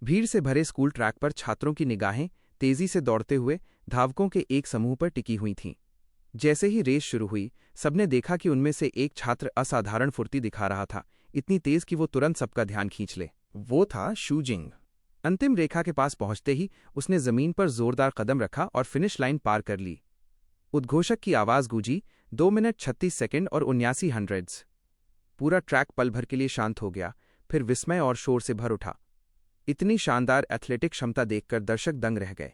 भीड़ से भरे स्कूल ट्रैक पर छात्रों की निगाहें तेजी से दौड़ते हुए धावकों के एक समूह पर टिकी हुई थीं। जैसे ही रेस शुरू हुई, सबने देखा कि उनमें से एक छात्र असाधारण फुर्ती दिखा रहा था, इतनी तेज कि वो तुरंत सबका ध्यान खींच ले। वो था शू जिंग। अंतिम रेखा के पास पहुंचते ही उसने जमीन पर जोरदार कदम रखा और फिनिश लाइन पार कर ली। उद्घोषक की आवाज गूंजी, 2 मिनट 36 सेकंड और 79 हंड्रेड्स। पूरा ट्रैक पल भर के लिए शांत हो गया, फिर विस्मय और शोर से भर उठा। इतनी शानदार एथलेटिक क्षमता देखकर दर्शक दंग रह गए।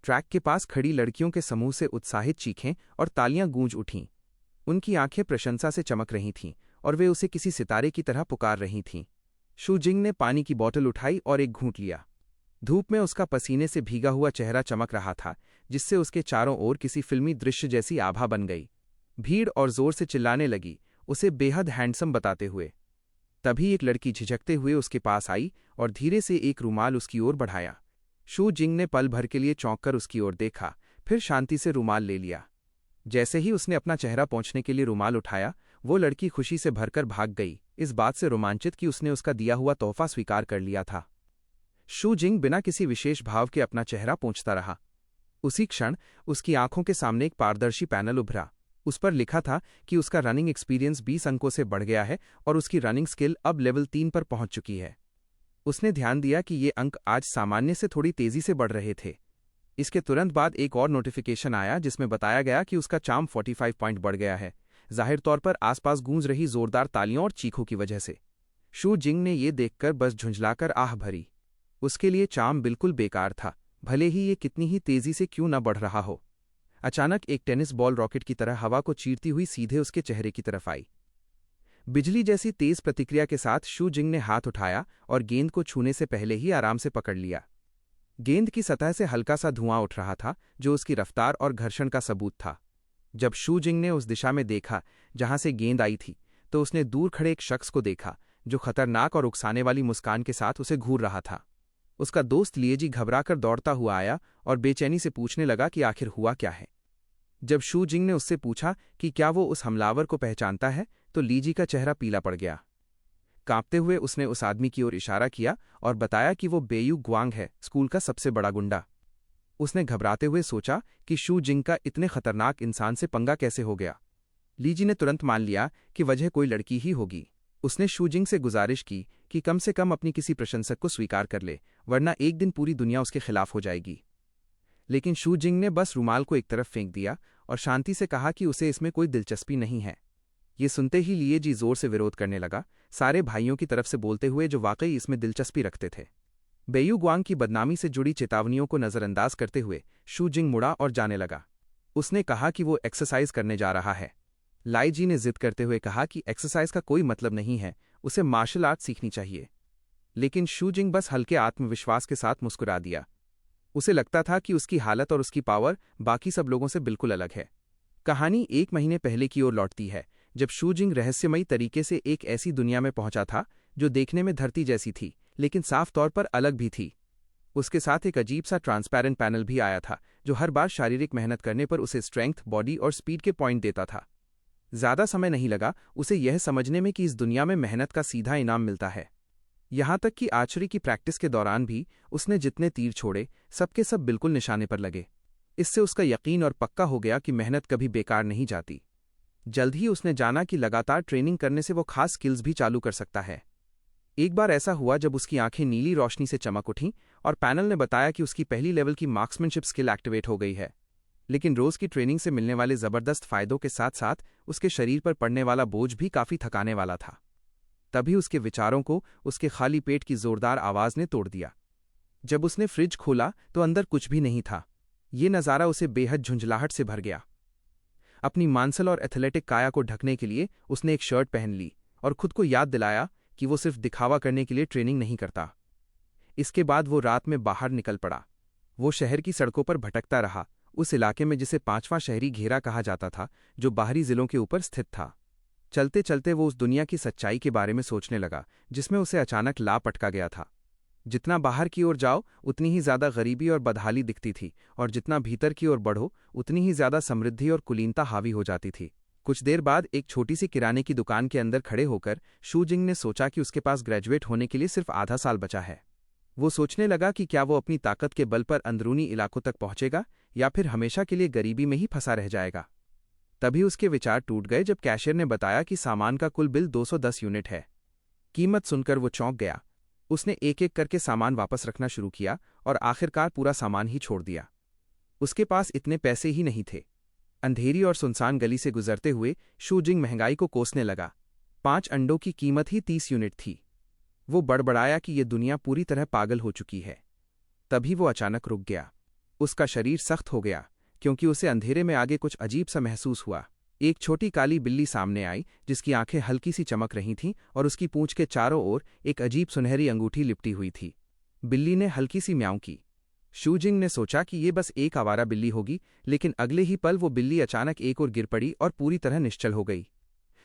ट्रैक के पास खड़ी लड़कियों के समूह से उत्साहित चीखें और तालियां गूंज उठीं। उनकी आंखें प्रशंसा से चमक रही थीं और वे उसे किसी सितारे की तरह पुकार रही थीं। शू जिंग ने पानी की बोतल उठाई और एक घूंट लिया। धूप में उसका पसीने से भीगा हुआ चेहरा चमक रहा था, जिससे उसके चारों ओर किसी फिल्मी दृश्य जैसी आभा बन गई। भीड़ और जोर से चिल्लाने लगी, उसे बेहद हैंडसम बताते हुए। तभी एक लड़की झिझकते हुए उसके पास आई और धीरे से एक रुमाल उसकी ओर बढ़ाया। शू जिंग ने पल भर के लिए चौंककर उसकी ओर देखा, फिर शांति से रुमाल ले लिया। जैसे ही उसने अपना चेहरा पोंछने के लिए रुमाल उठाया, वो लड़की खुशी से भरकर भाग गई, इस बात से रोमांचित कि उसने उसका दिया हुआ तोहफा स्वीकार कर लिया था। शू जिंग बिना किसी विशेष भाव के अपना चेहरा पोंछता रहा। उसी क्षण उसकी आंखों के सामने एक पारदर्शी पैनल उभरा। उस पर लिखा था कि उसका रनिंग एक्सपीरियंस 20 अंकों से बढ़ गया है और उसकी रनिंग स्किल अब लेवल 3 पर पहुंच चुकी है। उसने ध्यान दिया कि ये अंक आज सामान्य से थोड़ी तेजी से बढ़ रहे थे। इसके तुरंत बाद एक और नोटिफिकेशन आया जिसमें बताया गया कि उसका चार्म 45 पॉइंट बढ़ गया है, जाहिर तौर पर आसपास गूंज रही जोरदार तालियों और चीखों की वजह से। शू जिंग ने ये देखकर बस झुंझलाकर आह भरी। उसके लिए चार्म बिल्कुल बेकार था, भले ही ये कितनी ही तेजी से क्यों न बढ़ रहा हो। अचानक एक टेनिस बॉल रॉकेट की तरह हवा को चीरती हुई सीधे उसके चेहरे की तरफ आई। बिजली जैसी तेज प्रतिक्रिया के साथ शू जिंग ने हाथ उठाया और गेंद को छूने से पहले ही आराम से पकड़ लिया। गेंद की सतह से हल्का सा धुआं उठ रहा था, जो उसकी रफ्तार और घर्षण का सबूत था। जब शू जिंग ने उस दिशा में देखा जहां से गेंद आई थी, तो उसने दूर खड़े एक शख्स को देखा जो खतरनाक और उकसाने वाली मुस्कान के साथ उसे घूर रहा था। उसका दोस्त लिएजी घबराकर दौड़ता हुआ आया और बेचैनी से पूछने लगा कि आखिर हुआ क्या है। जब शू जिंग ने उससे पूछा कि क्या वो उस हमलावर को पहचानता है, तो लीजी का चेहरा पीला पड़ गया। कांपते हुए उसने उस आदमी की ओर इशारा किया और बताया कि वो बेयू ग्वांग है, स्कूल का सबसे बड़ा गुंडा। उसने घबराते हुए सोचा कि शू जिंग का इतने खतरनाक इंसान से पंगा कैसे हो गया। लीजी ने तुरंत मान लिया कि वजह कोई लड़की ही होगी। उसने शू जिंग से गुजारिश की कि कम से कम अपनी किसी प्रशंसक को स्वीकार कर ले, वरना एक दिन पूरी दुनिया उसके खिलाफ हो जाएगी। लेकिन शू जिंग ने बस रुमाल को एक तरफ फेंक दिया और शांति से कहा कि उसे इसमें कोई दिलचस्पी नहीं है। ये सुनते ही लिएजी जोर से विरोध करने लगा, सारे भाइयों की तरफ से बोलते हुए जो वाकई इसमें दिलचस्पी रखते थे। बेयू ग्वांग की बदनामी से जुड़ी चेतावनियों को नजरअंदाज करते हुए शू जिंग मुड़ा और जाने लगा। उसने कहा कि वो एक्सरसाइज करने जा रहा है। लाइजी ने जिद करते हुए कहा कि एक्सरसाइज का कोई मतलब नहीं है, उसे मार्शल आर्ट सीखनी चाहिए। लेकिन शू जिंग बस हल्के आत्मविश्वास के साथ मुस्कुरा दिया। उसे लगता था कि उसकी हालत और उसकी पावर बाकी सब लोगों से बिल्कुल अलग है। कहानी 1 महीने पहले की ओर लौटती है, जब शू जिंग रहस्यमयी तरीके से एक ऐसी दुनिया में पहुंचा था जो देखने में धरती जैसी थी, लेकिन साफ तौर पर अलग भी थी। उसके साथ एक अजीब सा ट्रांसपेरेंट पैनल भी आया था, जो हर बार शारीरिक मेहनत करने पर उसे स्ट्रेंथ, बॉडी और स्पीड के पॉइंट देता था। ज्यादा समय नहीं लगा उसे यह समझने में कि इस दुनिया में मेहनत का सीधा इनाम मिलता है। यहां तक कि आर्चरी की प्रैक्टिस के दौरान भी उसने जितने तीर छोड़े, सबके सब बिल्कुल निशाने पर लगे। इससे उसका यकीन और पक्का हो गया कि मेहनत कभी बेकार नहीं जाती। जल्द ही उसने जाना कि लगातार ट्रेनिंग करने से वो खास स्किल्स भी चालू कर सकता है। एक बार ऐसा हुआ जब उसकी आंखें नीली रोशनी से चमक उठीं और पैनल ने बताया कि उसकी पहली लेवल की मार्क्समैनशिप स्किल एक्टिवेट हो गई है। लेकिन रोज की ट्रेनिंग से मिलने वाले जबरदस्त फायदों के साथ साथ उसके शरीर पर पड़ने वाला बोझ भी काफी थकाने वाला था। तभी उसके विचारों को उसके खाली पेट की जोरदार आवाज ने तोड़ दिया। जब उसने फ्रिज खोला तो अंदर कुछ भी नहीं था। ये नज़ारा उसे बेहद झुंझलाहट से भर गया। अपनी मांसल और एथलेटिक काया को ढकने के लिए उसने एक शर्ट पहन ली और खुद को याद दिलाया कि वो सिर्फ दिखावा करने के लिए ट्रेनिंग नहीं करता। इसके बाद वो रात में बाहर निकल पड़ा। वो शहर की सड़कों पर भटकता रहा, उस इलाके में जिसे 5वां शहरी घेरा कहा जाता था, जो बाहरी जिलों के ऊपर स्थित था। चलते चलते वो उस दुनिया की सच्चाई के बारे में सोचने लगा जिसमें उसे अचानक लाभ अटका गया था। जितना बाहर की ओर जाओ उतनी ही ज्यादा गरीबी और बदहाली दिखती थी, और जितना भीतर की ओर बढ़ो उतनी ही ज्यादा समृद्धि और कुलीनता हावी हो जाती थी। कुछ देर बाद एक छोटी सी किराने की दुकान के अंदर खड़े होकर शू जिंग ने सोचा कि उसके पास ग्रेजुएट होने के लिए सिर्फ आधा साल बचा है। वो सोचने लगा कि क्या वो अपनी ताकत के बल पर अंदरूनी इलाकों तक पहुंचेगा या फिर हमेशा के लिए गरीबी में ही फंसा रह जाएगा। तभी उसके विचार टूट गए जब कैशियर ने बताया कि सामान का कुल बिल 210 यूनिट है। कीमत सुनकर वो चौंक गया। उसने एक एक करके सामान वापस रखना शुरू किया और आखिरकार पूरा सामान ही छोड़ दिया। उसके पास इतने पैसे ही नहीं थे। अंधेरी और सुनसान गली से गुजरते हुए शूजिंग महंगाई को कोसने लगा। 5 अंडों की कीमत ही 30 यूनिट थी। वो बड़बड़ाया कि ये दुनिया पूरी तरह पागल हो चुकी है। तभी वो अचानक रुक गया। उसका शरीर सख्त हो गया क्योंकि उसे अंधेरे में आगे कुछ अजीब सा महसूस हुआ। एक छोटी काली बिल्ली सामने आई जिसकी आंखें हल्की सी चमक रही थीं और उसकी पूंछ के चारों ओर एक अजीब सुनहरी अंगूठी लिपटी हुई थी। बिल्ली ने हल्की सी म्याऊं की। शूजिंग ने सोचा कि ये बस एक आवारा बिल्ली होगी, लेकिन अगले ही पल वो बिल्ली अचानक एक और गिर पड़ी और पूरी तरह निश्चल हो गई।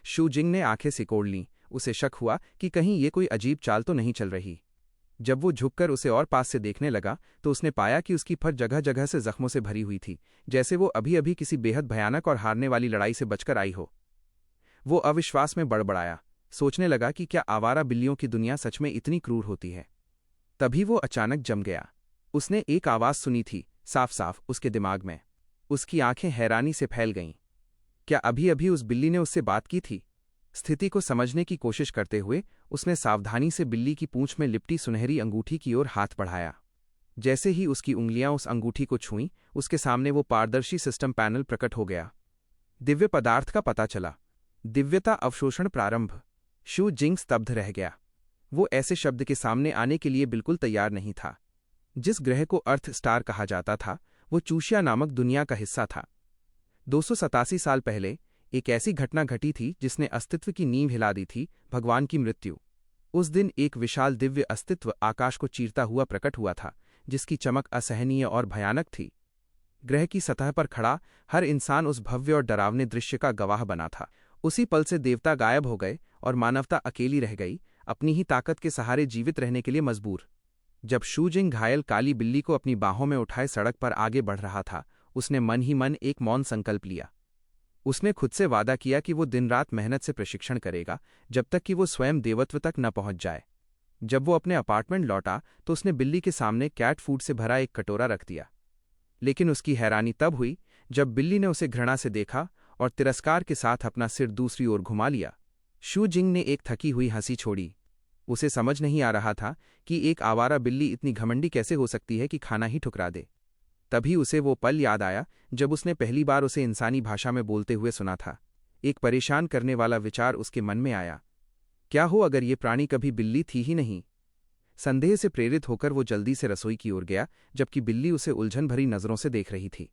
शूजिंग ने आंखें सिकोड़ लीं। उसे शक हुआ कि कहीं ये कोई अजीब चाल तो नहीं चल रही। जब वो झुककर उसे और पास से देखने लगा तो उसने पाया कि उसकी फर जगह जगह से जख्मों से भरी हुई थी, जैसे वो अभी अभी किसी बेहद भयानक और हारने वाली लड़ाई से बचकर आई हो। वो अविश्वास में बड़बड़ाया, सोचने लगा कि क्या आवारा बिल्लियों की दुनिया सच में इतनी क्रूर होती है। तभी वो अचानक जम गया। उसने एक आवाज सुनी थी, साफ साफ उसके दिमाग में। उसकी आंखें हैरानी से फैल गईं। क्या अभी अभी उस बिल्ली ने उससे बात की थी? स्थिति को समझने की कोशिश करते हुए उसने सावधानी से बिल्ली की पूंछ में लिपटी सुनहरी अंगूठी की ओर हाथ बढ़ाया। जैसे ही उसकी उंगलियां उस अंगूठी को छुईं, उसके सामने वो पारदर्शी सिस्टम पैनल प्रकट हो गया। दिव्य पदार्थ का पता चला। दिव्यता अवशोषण प्रारंभ। शू जिंग स्तब्ध रह गया। वो ऐसे शब्द के सामने आने के लिए बिल्कुल तैयार नहीं था। जिस ग्रह को अर्थ स्टार कहा जाता था वो चूशिया नामक दुनिया का हिस्सा था। 287 साल पहले एक ऐसी घटना घटी थी जिसने अस्तित्व की नींव हिला दी थी, भगवान की मृत्यु। उस दिन एक विशाल दिव्य अस्तित्व आकाश को चीरता हुआ प्रकट हुआ था, जिसकी चमक असहनीय और भयानक थी। ग्रह की सतह पर खड़ा हर इंसान उस भव्य और डरावने दृश्य का गवाह बना था। उसी पल से देवता गायब हो गए और मानवता अकेली रह गई, अपनी ही ताकत के सहारे जीवित रहने के लिए मजबूर। जब शूजिंग घायल काली बिल्ली को अपनी बाहों में उठाए सड़क पर आगे बढ़ रहा था, उसने मन ही मन एक मौन संकल्प लिया। उसने खुद से वादा किया कि वो दिन रात मेहनत से प्रशिक्षण करेगा जब तक कि वो स्वयं देवत्व तक न पहुंच जाए। जब वो अपने अपार्टमेंट लौटा तो उसने बिल्ली के सामने कैट फूड से भरा एक कटोरा रख दिया। लेकिन उसकी हैरानी तब हुई जब बिल्ली ने उसे घृणा से देखा और तिरस्कार के साथ अपना सिर दूसरी ओर घुमा लिया। शू जिंग ने एक थकी हुई हंसी छोड़ी। उसे समझ नहीं आ रहा था कि एक आवारा बिल्ली इतनी घमंडी कैसे हो सकती है कि खाना ही ठुकरा दे। तभी उसे वो पल याद आया जब उसने पहली बार उसे इंसानी भाषा में बोलते हुए सुना था। एक परेशान करने वाला विचार उसके मन में आया, क्या हो अगर ये प्राणी कभी बिल्ली थी ही नहीं। संदेह से प्रेरित होकर वो जल्दी से रसोई की ओर गया, जबकि बिल्ली उसे उलझन भरी नजरों से देख रही थी।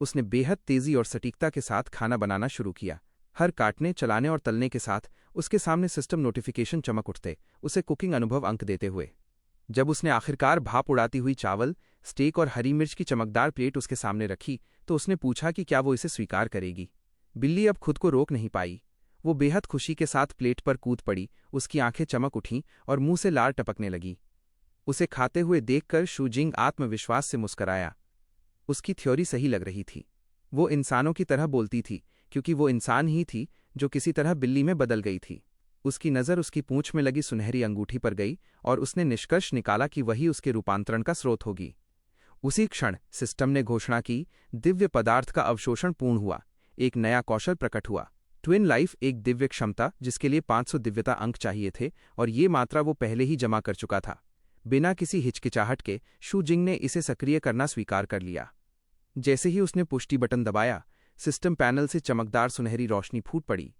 उसने बेहद तेजी और सटीकता के साथ खाना बनाना शुरू किया। हर काटने, चलाने और तलने के साथ उसके सामने सिस्टम नोटिफिकेशन चमक उठते, उसे कुकिंग अनुभव अंक देते हुए। जब उसने आखिरकार भाप उड़ाती हुई चावल, स्टेक और हरी मिर्च की चमकदार प्लेट उसके सामने रखी तो उसने पूछा कि क्या वो इसे स्वीकार करेगी। बिल्ली अब खुद को रोक नहीं पाई। वो बेहद खुशी के साथ प्लेट पर कूद पड़ी, उसकी आंखें चमक उठीं और मुंह से लार टपकने लगी। उसे खाते हुए देखकर शूजिंग आत्मविश्वास से मुस्कराया। उसकी थ्योरी सही लग रही थी। वो इंसानों की तरह बोलती थी क्योंकि वो इंसान ही थी जो किसी तरह बिल्ली में बदल गई थी। उसकी नज़र उसकी पूंछ में लगी सुनहरी अंगूठी पर गई और उसने निष्कर्ष निकाला कि वही उसके रूपांतरण का स्रोत होगी। उसी क्षण सिस्टम ने घोषणा की, दिव्य पदार्थ का अवशोषण पूर्ण हुआ। एक नया कौशल प्रकट हुआ, ट्विन लाइफ, एक दिव्य क्षमता जिसके लिए 500 दिव्यता अंक चाहिए थे और ये मात्रा वो पहले ही जमा कर चुका था। बिना किसी हिचकिचाहट के शूजिंग ने इसे सक्रिय करना स्वीकार कर लिया। जैसे ही उसने पुष्टि बटन दबाया, सिस्टम पैनल से चमकदार सुनहरी रोशनी फूट पड़ी।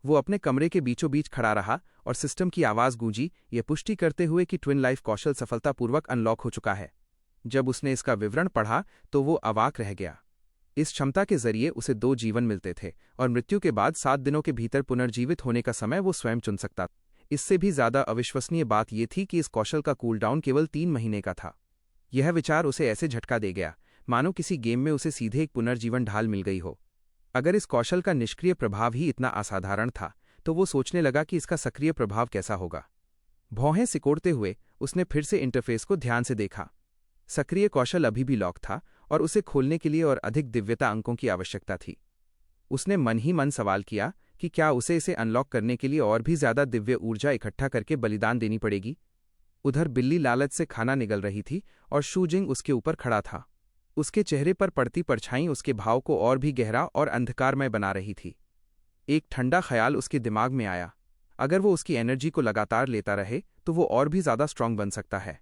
वो अपने कमरे के बीचों बीच खड़ा रहा और सिस्टम की आवाज़ गूंजी, ये पुष्टि करते हुए कि ट्विन लाइफ कौशल सफलतापूर्वक अनलॉक हो चुका है। जब उसने इसका विवरण पढ़ा तो वो अवाक रह गया। इस क्षमता के जरिए उसे 2 जीवन मिलते थे और मृत्यु के बाद 7 दिनों के भीतर पुनर्जीवित होने का समय वो स्वयं चुन सकता। इससे भी ज्यादा अविश्वसनीय बात यह थी कि इस कौशल का कूलडाउन केवल 3 महीने का था। यह विचार उसे ऐसे झटका दे गया मानो किसी गेम में उसे सीधे एक पुनर्जीवन ढाल मिल गई हो। अगर इस कौशल का निष्क्रिय प्रभाव ही इतना असाधारण था तो वो सोचने लगा कि इसका सक्रिय प्रभाव कैसा होगा। भौहें सिकोड़ते हुए उसने फिर से इंटरफेस को ध्यान से देखा। सक्रिय कौशल अभी भी लॉक था और उसे खोलने के लिए और अधिक दिव्यता अंकों की आवश्यकता थी। उसने मन ही मन सवाल किया कि क्या उसे इसे अनलॉक करने के लिए और भी ज्यादा दिव्य ऊर्जा इकट्ठा करके बलिदान देनी पड़ेगी। उधर बिल्ली लालच से खाना निगल रही थी और शूजिंग उसके ऊपर खड़ा था। उसके चेहरे पर पड़ती परछाई उसके भाव को और भी गहरा और अंधकारमय बना रही थी। एक ठंडा ख्याल उसके दिमाग में आया, अगर वो उसकी एनर्जी को लगातार लेता रहे तो वो और भी ज्यादा स्ट्रांग बन सकता है।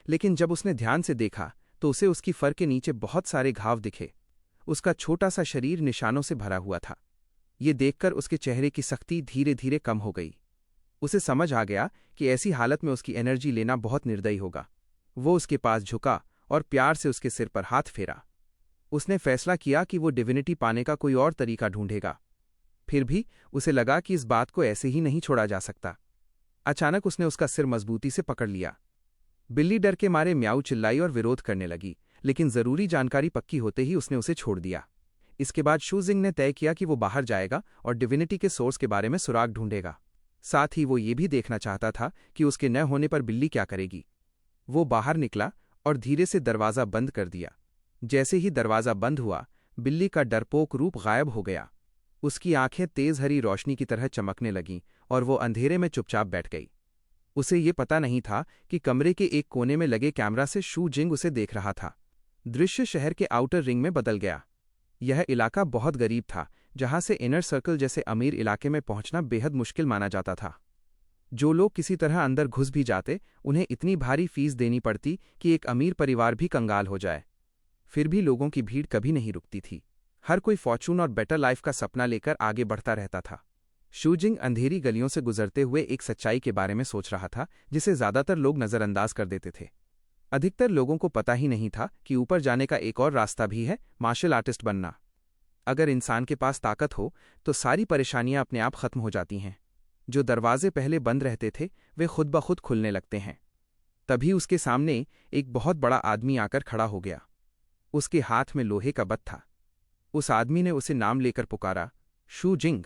लेकिन जब उसने ध्यान से देखा तो उसे उसकी फर के नीचे बहुत सारे घाव दिखे। उसका छोटा सा शरीर निशानों से भरा हुआ था। ये देखकर उसके चेहरे की सख्ती धीरे धीरे कम हो गई। उसे समझ आ गया कि ऐसी हालत में उसकी एनर्जी लेना बहुत निर्दयी होगा। वो उसके पास झुका और प्यार से उसके सिर पर हाथ फेरा। उसने फैसला किया कि वो डिविनिटी पाने का कोई और तरीका ढूंढेगा। फिर भी उसे लगा कि इस बात को ऐसे ही नहीं छोड़ा जा सकता। अचानक उसने उसका सिर मजबूती से पकड़ लिया। बिल्ली डर के मारे म्याऊ चिल्लाई और विरोध करने लगी, लेकिन जरूरी जानकारी पक्की होते ही उसने उसे छोड़ दिया। इसके बाद शूजिंग ने तय किया कि वो बाहर जाएगा और डिविनिटी के सोर्स के बारे में सुराग ढूंढेगा। साथ ही वो ये भी देखना चाहता था कि उसके न होने पर बिल्ली क्या करेगी। वो बाहर निकला और धीरे से दरवाज़ा बंद कर दिया। जैसे ही दरवाज़ा बंद हुआ, बिल्ली का डरपोक रूप गायब हो गया। उसकी आंखें तेज हरी रोशनी की तरह चमकने लगीं और वो अंधेरे में चुपचाप बैठ गई। उसे ये पता नहीं था कि कमरे के एक कोने में लगे कैमरा से शूजिंग उसे देख रहा था। दृश्य शहर के आउटर रिंग में बदल गया। यह इलाका बहुत गरीब था, जहां से इनर सर्कल जैसे अमीर इलाके में पहुंचना बेहद मुश्किल माना जाता था। जो लोग किसी तरह अंदर घुस भी जाते, उन्हें इतनी भारी फीस देनी पड़ती कि एक अमीर परिवार भी कंगाल हो जाए। फिर भी लोगों की भीड़ कभी नहीं रुकती थी। हर कोई फॉर्चून और बेटर लाइफ का सपना लेकर आगे बढ़ता रहता था। शूजिंग अंधेरी गलियों से गुजरते हुए एक सच्चाई के बारे में सोच रहा था, जिसे ज्यादातर लोग नजरअंदाज कर देते थे। अधिकतर लोगों को पता ही नहीं था कि ऊपर जाने का एक और रास्ता भी है, मार्शल आर्टिस्ट बनना। अगर इंसान के पास ताकत हो तो सारी परेशानियां अपने आप खत्म हो जाती हैं। जो दरवाजे पहले बंद रहते थे वे खुद ब खुद खुलने लगते हैं। तभी उसके सामने एक बहुत बड़ा आदमी आकर खड़ा हो गया। उसके हाथ में लोहे का बत था। उस आदमी ने उसे नाम लेकर पुकारा, शूजिंग।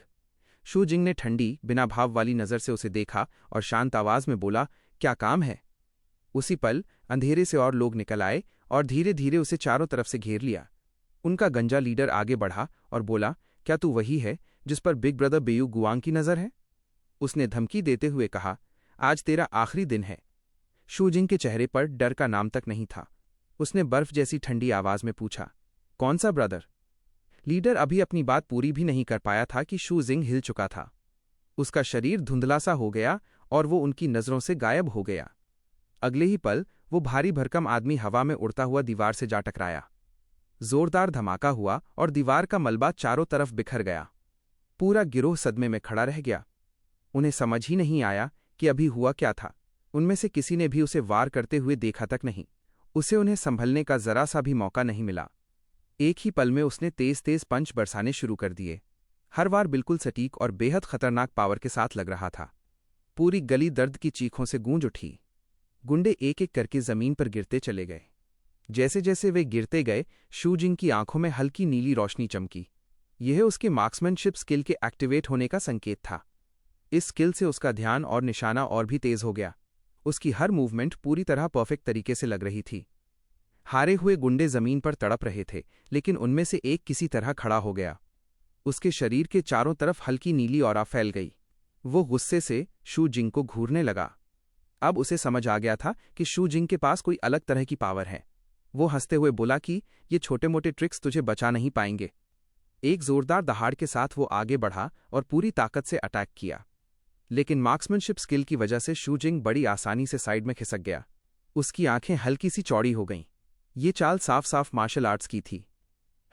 शूजिंग ने ठंडी, बिना भाव वाली नजर से उसे देखा और शांत आवाज में बोला, क्या काम है? उसी पल अंधेरे से और लोग निकल आए और धीरे धीरे उसे चारों तरफ से घेर लिया। उनका गंजा लीडर आगे बढ़ा और बोला, क्या तू वही है जिस पर बिग ब्रदर बेयू गुआंग की नजर है? उसने धमकी देते हुए कहा, आज तेरा आखिरी दिन है। शूजिंग के चेहरे पर डर का नाम तक नहीं था। उसने बर्फ जैसी ठंडी आवाज में पूछा, कौन सा ब्रदर? लीडर अभी अपनी बात पूरी भी नहीं कर पाया था कि शूजिंग हिल चुका था। उसका शरीर धुंधला सा हो गया और वो उनकी नजरों से गायब हो गया। अगले ही पल वो भारी भरकम आदमी हवा में उड़ता हुआ दीवार से जा टकराया। जोरदार धमाका हुआ और दीवार का मलबा चारों तरफ बिखर गया। पूरा गिरोह सदमे में खड़ा रह गया। उन्हें समझ ही नहीं आया कि अभी हुआ क्या था। उनमें से किसी ने भी उसे वार करते हुए देखा तक नहीं। उसे उन्हें संभलने का जरा सा भी मौका नहीं मिला। एक ही पल में उसने तेज तेज पंच बरसाने शुरू कर दिए। हर वार बिल्कुल सटीक और बेहद खतरनाक पावर के साथ लग रहा था। पूरी गली दर्द की चीखों से गूंज उठी। गुंडे एक एक करके जमीन पर गिरते चले गए। जैसे जैसे वे गिरते गए, शूजिंग की आंखों में हल्की नीली रोशनी चमकी। यह उसके मार्क्समैनशिप स्किल के एक्टिवेट होने का संकेत था। इस स्किल से उसका ध्यान और निशाना और भी तेज हो गया। उसकी हर मूवमेंट पूरी तरह परफेक्ट तरीके से लग रही थी। हारे हुए गुंडे जमीन पर तड़प रहे थे, लेकिन उनमें से एक किसी तरह खड़ा हो गया। उसके शरीर के चारों तरफ हल्की नीली ऑरा फैल गई। वो गुस्से से शूजिंग को घूरने लगा। अब उसे समझ आ गया था कि शूजिंग के पास कोई अलग तरह की पावर है। वो हंसते हुए बोला कि ये छोटे मोटे ट्रिक्स तुझे बचा नहीं पाएंगे। एक जोरदार दहाड़ के साथ वो आगे बढ़ा और पूरी ताकत से अटैक किया। लेकिन मार्क्समैनशिप स्किल की वजह से शूजिंग बड़ी आसानी से साइड में खिसक गया। उसकी आंखें हल्की सी चौड़ी हो गईं। ये चाल साफ साफ मार्शल आर्ट्स की थी।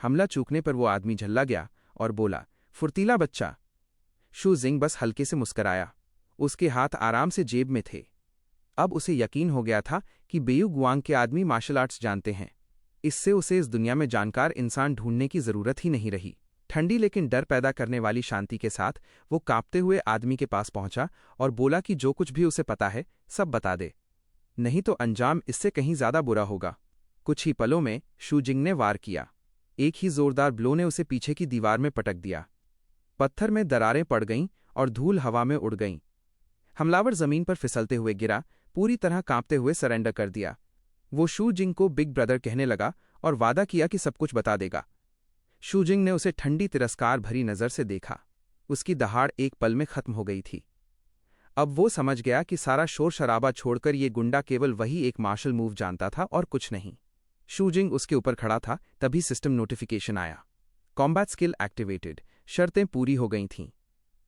हमला चूकने पर वो आदमी झल्ला गया और बोला, फुर्तीला बच्चा। शूजिंग बस हल्के से मुस्कराया। उसके हाथ आराम से जेब में थे। अब उसे यकीन हो गया था कि बेयू गुआंग के आदमी मार्शल आर्ट्स जानते हैं। इससे उसे इस दुनिया में जानकार इंसान ढूंढने की जरूरत ही नहीं रही। ठंडी लेकिन डर पैदा करने वाली शांति के साथ वो कांपते हुए आदमी के पास पहुंचा और बोला कि जो कुछ भी उसे पता है सब बता दे, नहीं तो अंजाम इससे कहीं ज्यादा बुरा होगा। कुछ ही पलों में शूजिंग ने वार किया। एक ही जोरदार ब्लो ने उसे पीछे की दीवार में पटक दिया। पत्थर में दरारें पड़ गईं और धूल हवा में उड़ गईं। हमलावर जमीन पर फिसलते हुए गिरा, पूरी तरह कांपते हुए सरेंडर कर दिया। वो शूजिंग को बिग ब्रदर कहने लगा और वादा किया कि सब कुछ बता देगा। शूजिंग ने उसे ठंडी तिरस्कार भरी नजर से देखा। उसकी दहाड़ एक पल में खत्म हो गई थी। अब वो समझ गया कि सारा शोर शराबा छोड़कर ये गुंडा केवल वही एक मार्शल मूव जानता था और कुछ नहीं। शूजिंग उसके ऊपर खड़ा था, तभी सिस्टम नोटिफिकेशन आया। कॉम्बैट स्किल एक्टिवेटेड, शर्तें पूरी हो गई थीं।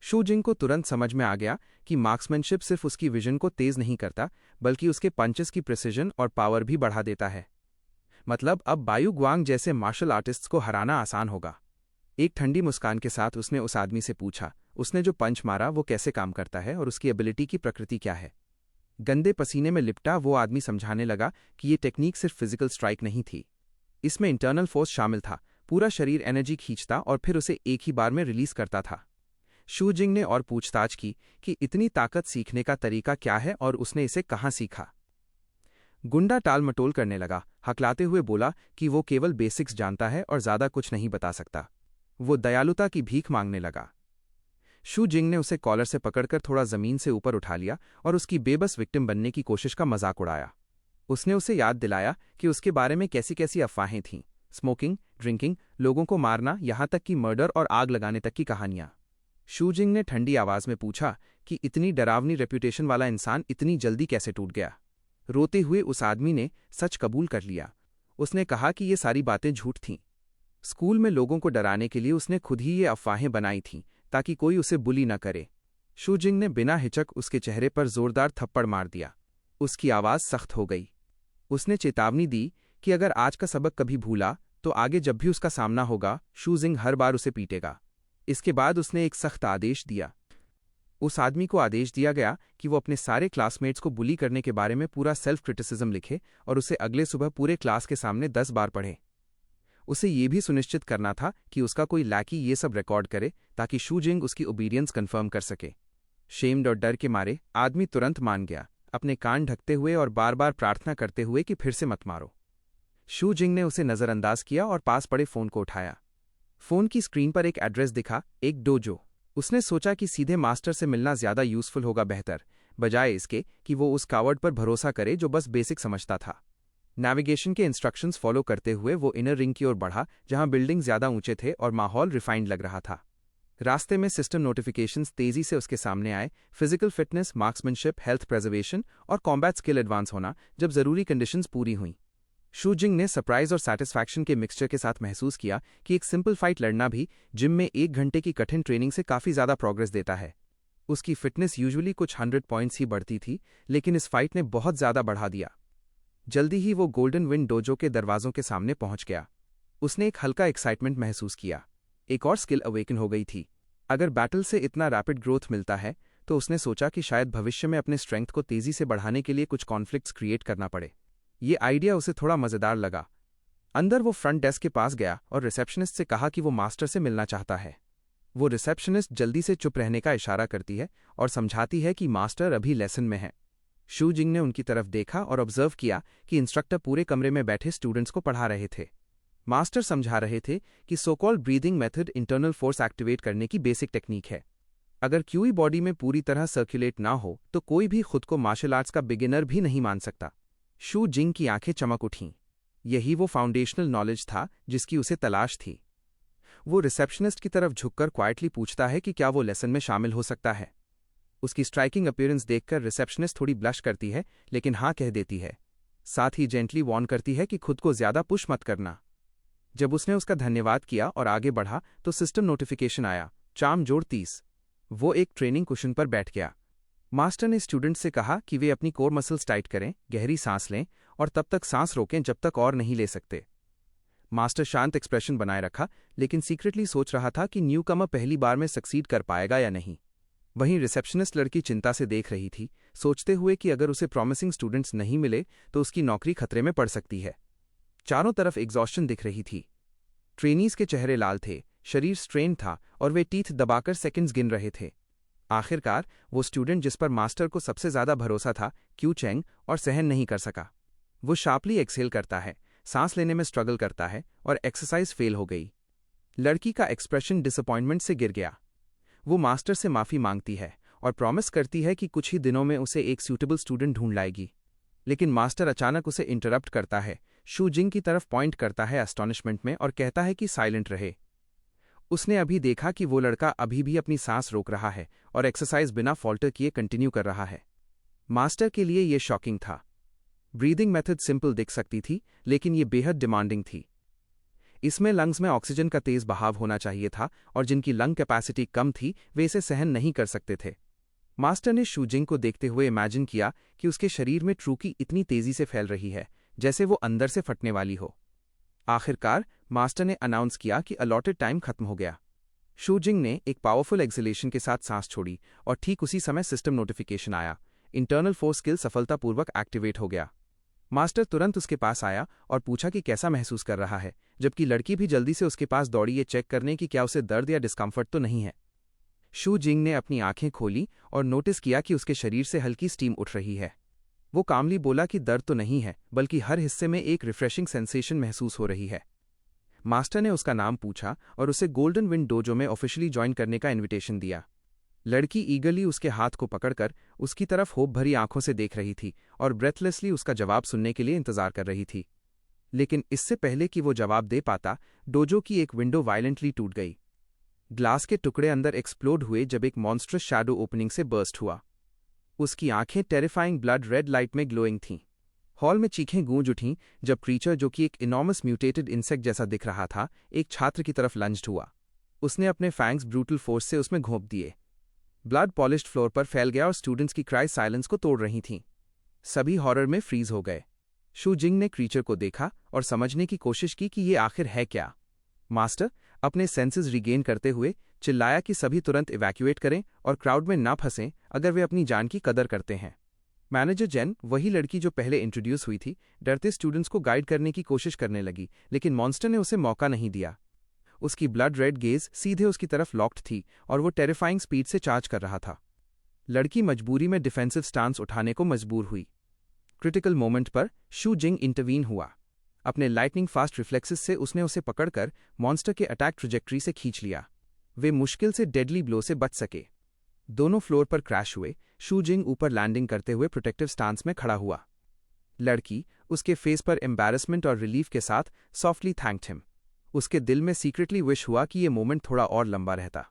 शूजिंग को तुरंत समझ में आ गया कि मार्क्समैनशिप सिर्फ उसकी विजन को तेज नहीं करता, बल्कि उसके पंचेस की प्रिसिजन और पावर भी बढ़ा देता है। मतलब अब बायू ग्वांग जैसे मार्शल आर्टिस्ट्स को हराना आसान होगा। एक ठंडी मुस्कान के साथ उसने उस आदमी से पूछा, उसने जो पंच मारा वो कैसे काम करता है और उसकी एबिलिटी की प्रकृति क्या है। गंदे पसीने में लिपटा वो आदमी समझाने लगा कि ये टेक्निक सिर्फ फिजिकल स्ट्राइक नहीं थी, इसमें इंटरनल फोर्स शामिल था। पूरा शरीर एनर्जी खींचता और फिर उसे एक ही बार में रिलीज करता था। शूजिंग ने और पूछताछ की कि इतनी ताकत सीखने का तरीका क्या है और उसने इसे कहाँ सीखा। गुंडा टाल मटोल करने लगा, हकलाते हुए बोला कि वो केवल बेसिक्स जानता है और ज्यादा कुछ नहीं बता सकता। वो दयालुता की भीख मांगने लगा। शूजिंग ने उसे कॉलर से पकड़कर थोड़ा जमीन से ऊपर उठा लिया और उसकी बेबस विक्टिम बनने की कोशिश का मजाक उड़ाया। उसने उसे याद दिलाया कि उसके बारे में कैसी कैसी अफवाहें थीं, स्मोकिंग, ड्रिंकिंग, लोगों को मारना, यहां तक कि मर्डर और आग लगाने तक की कहानियां। शूजिंग ने ठंडी आवाज में पूछा कि इतनी डरावनी रेप्यूटेशन वाला इंसान इतनी जल्दी कैसे टूट गया। रोते हुए उस आदमी ने सच कबूल कर लिया। उसने कहा कि ये सारी बातें झूठ थीं। स्कूल में लोगों को डराने के लिए उसने खुद ही ये अफवाहें बनाई थीं ताकि कोई उसे बुली न करे। शूजिंग ने बिना हिचक उसके चेहरे पर जोरदार थप्पड़ मार दिया। उसकी आवाज सख्त हो गई। उसने चेतावनी दी कि अगर आज का सबक कभी भूला तो आगे जब भी उसका सामना होगा, शूजिंग हर बार उसे पीटेगा। इसके बाद उसने एक सख्त आदेश दिया। उस आदमी को आदेश दिया गया कि वो अपने सारे क्लासमेट्स को बुली करने के बारे में पूरा सेल्फ क्रिटिसिज्म लिखे और उसे अगले सुबह पूरे क्लास के सामने 10 बार पढ़े। उसे ये भी सुनिश्चित करना था कि उसका कोई लैकी ये सब रिकॉर्ड करे ताकि शूजिंग उसकी ओबीडियंस कंफर्म कर सके। शेम्ड और डर के मारे आदमी तुरंत मान गया, अपने कान ढकते हुए और बार बार प्रार्थना करते हुए कि फिर से मत मारो। शूजिंग ने उसे नजरअंदाज किया और पास पड़े फोन को उठाया। फोन की स्क्रीन पर एक एड्रेस दिखा, एक डोजो। उसने सोचा कि सीधे मास्टर से मिलना ज्यादा यूजफुल होगा बेहतर, बजाय इसके कि वो उस कावर्ड पर भरोसा करे जो बस बेसिक समझता था। नेविगेशन के इंस्ट्रक्शंस फॉलो करते हुए वो इनर रिंग की ओर बढ़ा, जहां बिल्डिंग ज्यादा ऊंचे थे और माहौल रिफाइंड लग रहा था। रास्ते में सिस्टम नोटिफिकेशंस तेजी से उसके सामने आए, physical fitness, marksmanship, health preservation और कॉम्बैट स्किल एडवांस होना, जब जरूरी कंडीशंस पूरी हुईं। शूजिंग ने सरप्राइज और सैटिस्फैक्शन के मिक्सचर के साथ महसूस किया कि एक सिंपल फाइट लड़ना भी जिम में 1 घंटे की कठिन ट्रेनिंग से काफी ज्यादा प्रोग्रेस देता है। उसकी फिटनेस यूजुअली कुछ 100 पॉइंट्स ही बढ़ती थी, लेकिन इस फाइट ने बहुत ज्यादा बढ़ा दिया। जल्दी ही वो गोल्डन विंड डोजो के दरवाजों के सामने पहुंच गया। उसने एक हल्का एक्साइटमेंट महसूस किया। एक और स्किल अवेकन हो गई थी। अगर बैटल से इतना रैपिड ग्रोथ मिलता है तो उसने सोचा कि शायद भविष्य में अपने स्ट्रेंथ को तेजी से बढ़ाने के लिए कुछ कॉन्फ्लिक्ट्स क्रिएट करना पड़े। ये आइडिया उसे थोड़ा मजेदार लगा। अंदर वो फ्रंट डेस्क के पास गया और रिसेप्शनिस्ट से कहा कि वो मास्टर से मिलना चाहता है। वो रिसेप्शनिस्ट जल्दी से चुप रहने का इशारा करती है और समझाती है कि मास्टर अभी लेसन में है। शूजिंग ने उनकी तरफ देखा और ऑब्जर्व किया कि इंस्ट्रक्टर पूरे कमरे में बैठे स्टूडेंट्स को पढ़ा रहे थे। मास्टर समझा रहे थे कि so called breathing method internal force activate करने की बेसिक टेक्निक है। अगर क्यूई बॉडी में पूरी तरह सर्कुलेट ना हो तो कोई भी खुद को मार्शल आर्ट्स का बिगिनर भी नहीं मान सकता। शूजिंग की आंखें चमक उठीं। यही वो फाउंडेशनल नॉलेज था जिसकी उसे तलाश थी। वो रिसेप्शनिस्ट की तरफ झुककर क्वाइटली पूछता है कि क्या वो लेसन में शामिल हो सकता है। उसकी स्ट्राइकिंग अपीयरेंस देखकर रिसेप्शनिस्ट थोड़ी ब्लश करती है, लेकिन हाँ कह देती है। साथ ही जेंटली वार्न करती है कि खुद को ज्यादा पुश मत करना। जब उसने उसका धन्यवाद किया और आगे बढ़ा तो सिस्टम नोटिफिकेशन आया, चार्म जोड़ 30। वो एक ट्रेनिंग कुशन पर बैठ गया। मास्टर ने स्टूडेंट से कहा कि वे अपनी कोर मसल्स टाइट करें, गहरी सांस लें और तब तक सांस रोकें जब तक और नहीं ले सकते। मास्टर शांत एक्सप्रेशन बनाए रखा, लेकिन सीक्रेटली सोच रहा था कि न्यूकमर पहली बार में सक्सीड कर पाएगा या नहीं। वहीं रिसेप्शनिस्ट लड़की चिंता से देख रही थी, सोचते हुए कि अगर उसे प्रॉमिसिंग स्टूडेंट्स नहीं मिले तो उसकी नौकरी खतरे में पड़ सकती है। चारों तरफ एग्जॉस्शन दिख रही थी। ट्रेनीज के चेहरे लाल थे, शरीर स्ट्रेन था और वे टीथ दबाकर सेकंड्स गिन रहे थे। आखिरकार वो स्टूडेंट जिस पर मास्टर को सबसे ज्यादा भरोसा था, क्यू चेंग, और सहन नहीं कर सका। वो शार्पली एक्सहेल करता है, सांस लेने में स्ट्रगल करता है और एक्सरसाइज फेल हो गई। लड़की का एक्सप्रेशन डिसअपॉइंटमेंट से गिर गया। वो मास्टर से माफी मांगती है और प्रॉमिस करती है कि कुछ ही दिनों में उसे एक सूटेबल स्टूडेंट ढूंढ लाएगी। लेकिन मास्टर अचानक उसे इंटरप्ट करता है, शूजिंग की तरफ पॉइंट करता है एस्टॉनिशमेंट में और कहता है कि साइलेंट रहे। उसने अभी देखा कि वो लड़का अभी भी अपनी सांस रोक रहा है और एक्सरसाइज बिना फॉल्टर किए कंटिन्यू कर रहा है। मास्टर के लिए ये शॉकिंग था। ब्रीदिंग मेथड सिंपल दिख सकती थी, लेकिन ये बेहद डिमांडिंग थी। इसमें लंग्स में ऑक्सीजन का तेज बहाव होना चाहिए था और जिनकी लंग कैपेसिटी कम थी वे इसे सहन नहीं कर सकते थे। मास्टर ने शूजिंग को देखते हुए इमेजिन किया कि उसके शरीर में ट्रूकी इतनी तेजी से फैल रही है जैसे वो अंदर से फटने वाली हो। आखिरकार मास्टर ने अनाउंस किया कि अलॉटेड टाइम खत्म हो गया। शूजिंग ने एक पावरफुल एक्सलेशन के साथ सांस छोड़ी और ठीक उसी समय सिस्टम नोटिफिकेशन आया। इंटरनल फोर्स स्किल सफलतापूर्वक एक्टिवेट हो गया। मास्टर तुरंत उसके पास आया और पूछा कि कैसा महसूस कर रहा है, जबकि लड़की भी जल्दी से उसके पास दौड़ी ये चेक करने कि क्या उसे दर्द या डिस्कम्फर्ट तो नहीं है। शू जिंग ने अपनी आंखें खोली और नोटिस किया कि उसके शरीर से हल्की स्टीम उठ रही है। वो कामली बोला कि दर्द तो नहीं है, बल्कि हर हिस्से में एक रिफ्रेशिंग सेंसेशन महसूस हो रही है। मास्टर ने उसका नाम पूछा और उसे गोल्डन विंड डोजो में ऑफिशियली ज्वाइन करने का इन्विटेशन दिया। लड़की ईगरली उसके हाथ को पकड़कर उसकी तरफ होप भरी आंखों से देख रही थी और ब्रेथलेसली उसका जवाब सुनने के लिए इंतजार कर रही थी। लेकिन इससे पहले कि वो जवाब दे पाता, डोजो की एक विंडो वायलेंटली टूट गई। ग्लास के टुकड़े अंदर एक्सप्लोड हुए जब एक मॉन्स्ट्रस शैडो ओपनिंग से बर्स्ट हुआ। उसकी आंखें टेरिफाइंग ब्लड रेड लाइट में ग्लोइंग थीं। हॉल में चीखें गूंज उठीं जब क्रीचर, जो कि एक इनॉर्मस म्यूटेटेड इंसेक्ट जैसा दिख रहा था, एक छात्र की तरफ लंज्ड हुआ। उसने अपने फैंग्स ब्रूटल फोर्स से उसमें घोंप दिए। ब्लड पॉलिश्ड फ्लोर पर फैल गया और स्टूडेंट्स की क्राई साइलेंस को तोड़ रही थीं। सभी हॉरर में फ्रीज हो गए। शू जिंग ने क्रीचर को देखा और समझने की कोशिश की कि ये आखिर है क्या। मास्टर अपने सेंसेस रिगेन करते हुए चिल्लाया कि सभी तुरंत इवैक्यूएट करें और क्राउड में ना फंसें अगर वे अपनी जान की कदर करते हैं। मैनेजर जेन, वही लड़की जो पहले इंट्रोड्यूस हुई थी, डरते स्टूडेंट्स को गाइड करने की कोशिश करने लगी, लेकिन मॉन्स्टर ने उसे मौका नहीं दिया। उसकी ब्लड रेड गेज सीधे उसकी तरफ लॉक्ड थी और वो टेरिफाइंग स्पीड से चार्ज कर रहा था। लड़की मजबूरी में डिफेंसिव स्टांस उठाने को मजबूर हुई। क्रिटिकल मोमेंट पर शू जिंग इंटरवीन हुआ। अपने लाइटनिंग फास्ट रिफ्लेक्सेस से उसने उसे पकड़कर मॉन्स्टर के अटैक ट्रैजेक्टरी से खींच लिया। वे मुश्किल से डेडली ब्लो से बच सके। दोनों फ्लोर पर क्रैश हुए। शू जिंग ऊपर लैंडिंग करते हुए प्रोटेक्टिव स्टांस में खड़ा हुआ। लड़की उसके फेस पर एम्बैरसमेंट और रिलीफ के साथ सॉफ्टली थैंक्ड हिम। उसके दिल में सीक्रेटली विश हुआ कि ये मोमेंट थोड़ा और लंबा रहता।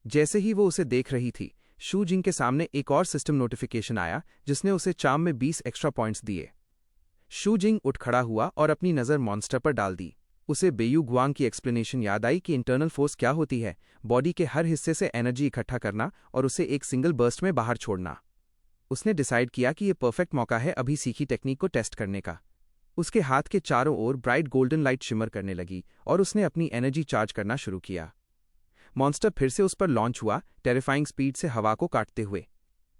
जैसे ही वो उसे देख रही थी, शू जिंग के सामने एक और सिस्टम नोटिफिकेशन आया जिसने उसे चार्म में 20 एक्स्ट्रा पॉइंट्स दिए। शू जिंग उठ खड़ा हुआ और अपनी नज़र मॉन्स्टर पर डाल दी। उसे बेयू गुआंग की एक्सप्लेनेशन याद आई कि इंटरनल फोर्स क्या होती है, बॉडी के हर हिस्से से एनर्जी इकट्ठा करना और उसे एक सिंगल बर्स्ट में बाहर छोड़ना। उसने डिसाइड किया कि ये परफेक्ट मौका है अभी सीखी टेक्निक को टेस्ट करने का। उसके हाथ के चारों ओर ब्राइट गोल्डन लाइट शिमर करने लगी और उसने अपनी एनर्जी चार्ज करना शुरू किया। मॉन्स्टर फिर से उस पर लॉन्च हुआ, टेरिफाइंग स्पीड से हवा को काटते हुए।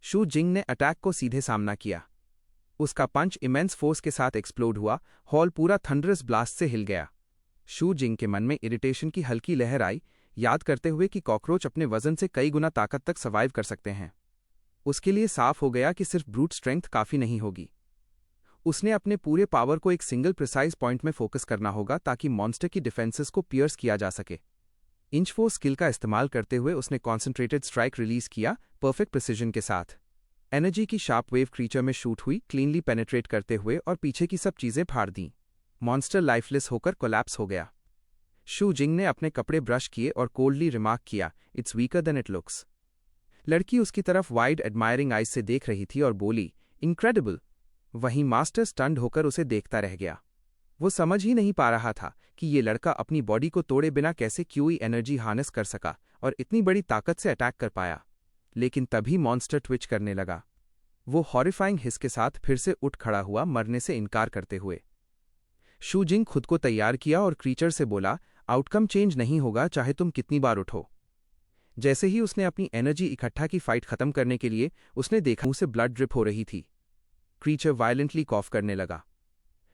शू जिंग ने अटैक को सीधे सामना किया। उसका पंच इमेंस फोर्स के साथ एक्सप्लोड हुआ। हॉल पूरा थंडरस ब्लास्ट से हिल गया। शू जिंग के मन में इरिटेशन की हल्की लहर आई, याद करते हुए कि कॉकरोच अपने वजन से कई गुना ताकत तक सर्वाइव कर सकते हैं। उसके लिए साफ हो गया कि सिर्फ ब्रूट स्ट्रेंथ काफी नहीं होगी। उसने अपने पूरे पावर को एक सिंगल प्रिसाइज पॉइंट में फोकस करना होगा ताकि मॉन्स्टर की डिफेंसेस को पियर्स किया जा सके। इंच फोर्स स्किल का इस्तेमाल करते हुए उसने कॉन्सेंट्रेटेड स्ट्राइक रिलीज किया, परफेक्ट प्रिसिजन के साथ। एनर्जी की शार्प वेव क्रीचर में शूट हुई, क्लीनली पेनेट्रेट करते हुए और पीछे की सब चीजें फाड़ दीं। मॉन्स्टर लाइफलेस होकर कोलैप्स हो गया। शू जिंग ने अपने कपड़े ब्रश किए और कोल्डली रिमार्क किया, it's weaker then it looks. लड़की उसकी तरफ वाइड एडमायरिंग आइज से देख रही थी और बोली, इनक्रेडिबल। वहीं मास्टर स्टन्ड होकर उसे देखता रह गया। वो समझ ही नहीं पा रहा था कि ये लड़का अपनी बॉडी को तोड़े बिना कैसे क्यूई एनर्जी हार्नेस कर सका और इतनी बड़ी ताकत से अटैक कर पाया। लेकिन तभी मॉन्स्टर ट्विच करने लगा। वो हॉरिफाइंग हिस के साथ फिर से उठ खड़ा हुआ, मरने से इनकार करते हुए। शू जिंग खुद को तैयार किया और क्रीचर से बोला, आउटकम चेंज नहीं होगा चाहे तुम कितनी बार उठो। जैसे ही उसने अपनी एनर्जी इकट्ठा की फाइट खत्म करने के लिए, उसने देखा मुंह से ब्लड ड्रिप हो रही थी। क्रीचर वायलेंटली कॉफ करने लगा।